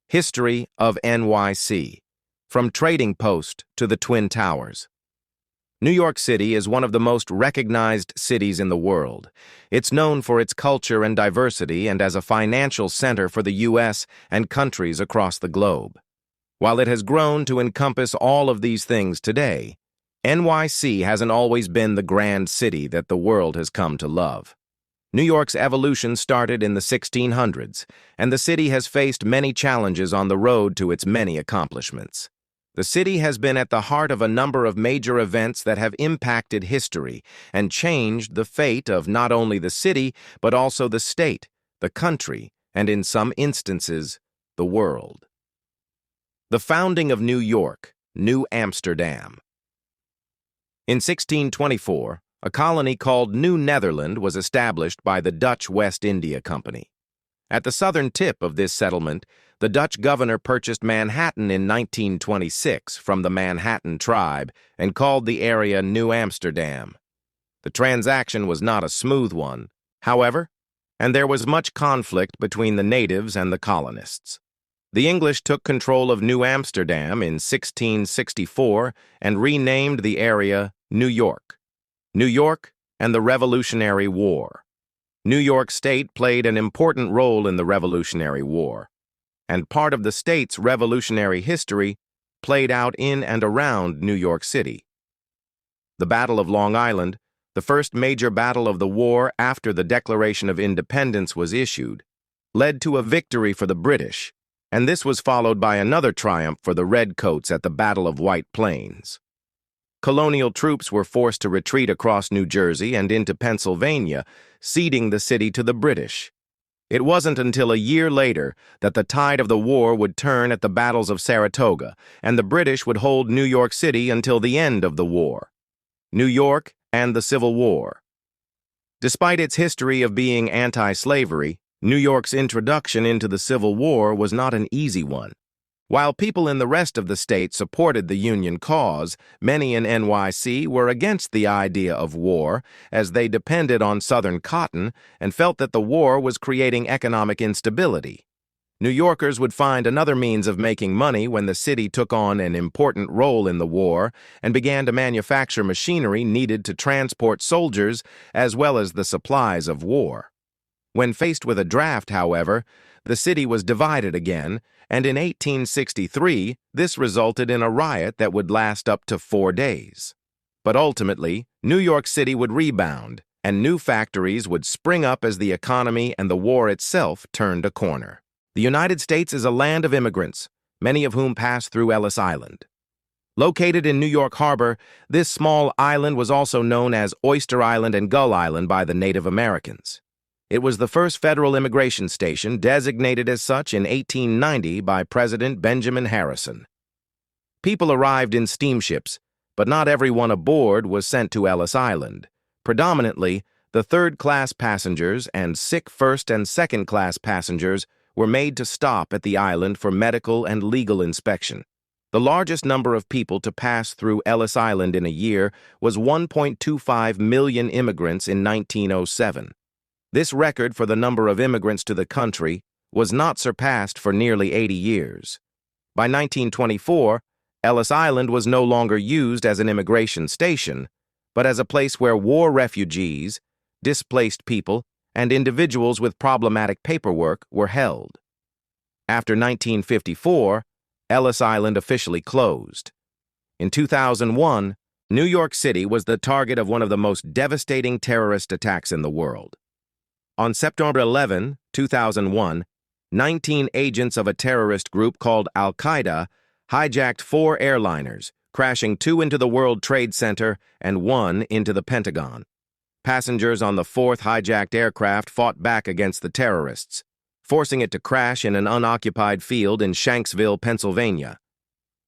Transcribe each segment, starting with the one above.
History of NYC, from Trading Post to the Twin Towers. New York City is one of the most recognized cities in the world. It's known for its culture and diversity and as a financial center for the U.S. and countries across the globe. While it has grown to encompass all of these things today, NYC hasn't always been the grand city that the world has come to love. New York's evolution started in the 1600s, and the city has faced many challenges on the road to its many accomplishments. The city has been at the heart of a number of major events that have impacted history and changed the fate of not only the city, but also the state, the country, and in some instances, the world. The founding of New York, New Amsterdam. In 1624, a colony called New Netherland was established by the Dutch West India Company. At the southern tip of this settlement, the Dutch governor purchased Manhattan in 1926 from the Manhattan tribe and called the area New Amsterdam. The transaction was not a smooth one, however, and there was much conflict between the natives and the colonists. The English took control of New Amsterdam in 1664 and renamed the area New York. New York and the Revolutionary War. New York State played an important role in the Revolutionary War, and part of the state's revolutionary history played out in and around New York City. The Battle of Long Island, the first major battle of the war after the Declaration of Independence was issued, led to a victory for the British, and this was followed by another triumph for the Redcoats at the Battle of White Plains. Colonial troops were forced to retreat across New Jersey and into Pennsylvania, ceding the city to the British. It wasn't until a year later that the tide of the war would turn at the battles of Saratoga, and the British would hold New York City until the end of the war. New York and the Civil War. Despite its history of being anti-slavery, New York's introduction into the Civil War was not an easy one. While people in the rest of the state supported the Union cause, many in NYC were against the idea of war, as they depended on Southern cotton and felt that the war was creating economic instability. New Yorkers would find another means of making money when the city took on an important role in the war and began to manufacture machinery needed to transport soldiers as well as the supplies of war. When faced with a draft, however, the city was divided again, and in 1863, this resulted in a riot that would last up to 4 days. But ultimately, New York City would rebound, and new factories would spring up as the economy and the war itself turned a corner. The United States is a land of immigrants, many of whom passed through Ellis Island. Located in New York Harbor, this small island was also known as Oyster Island and Gull Island by the Native Americans. It was the first federal immigration station designated as such in 1890 by President Benjamin Harrison. People arrived in steamships, but not everyone aboard was sent to Ellis Island. Predominantly, the third-class passengers and sick first- and second-class passengers were made to stop at the island for medical and legal inspection. The largest number of people to pass through Ellis Island in a year was 1.25 million immigrants in 1907. This record for the number of immigrants to the country was not surpassed for nearly 80 years. By 1924, Ellis Island was no longer used as an immigration station, but as a place where war refugees, displaced people, and individuals with problematic paperwork were held. After 1954, Ellis Island officially closed. In 2001, New York City was the target of one of the most devastating terrorist attacks in the world. On September 11, 2001, 19 agents of a terrorist group called Al-Qaeda hijacked 4 airliners, crashing 2 into the World Trade Center and 1 into the Pentagon. Passengers on the 4th hijacked aircraft fought back against the terrorists, forcing it to crash in an unoccupied field in Shanksville, Pennsylvania.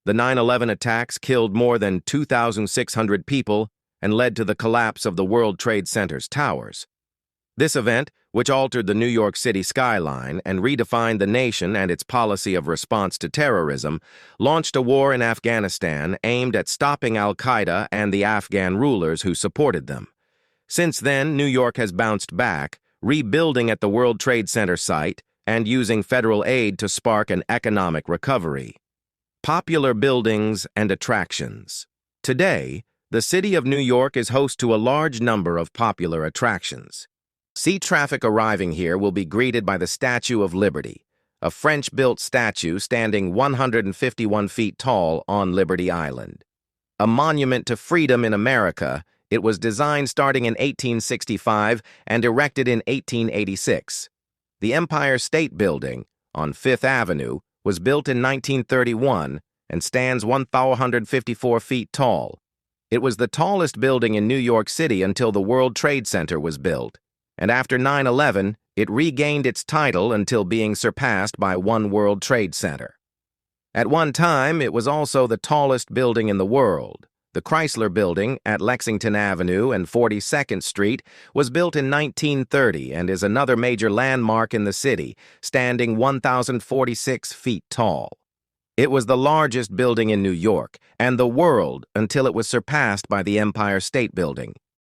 The 9/11 attacks killed more than 2,600 people and led to the collapse of the World Trade Center's towers. This event, which altered the New York City skyline and redefined the nation and its policy of response to terrorism, launched a war in Afghanistan aimed at stopping Al-Qaeda and the Afghan rulers who supported them. Since then, New York has bounced back, rebuilding at the World Trade Center site, and using federal aid to spark an economic recovery. Popular buildings and attractions. Today, the city of New York is host to a large number of popular attractions. Sea traffic arriving here will be greeted by the Statue of Liberty, a French-built statue standing 151 feet tall on Liberty Island. A monument to freedom in America, it was designed starting in 1865 and erected in 1886. The Empire State Building, on Fifth Avenue, was built in 1931 and stands 1,154 feet tall. It was the tallest building in New York City until the World Trade Center was built, and after 9/11, it regained its title until being surpassed by One World Trade Center. At one time, it was also the tallest building in the world. The Chrysler Building at Lexington Avenue and 42nd Street was built in 1930 and is another major landmark in the city, standing 1,046 feet tall. It was the largest building in New York and the world until it was surpassed by the Empire State Building.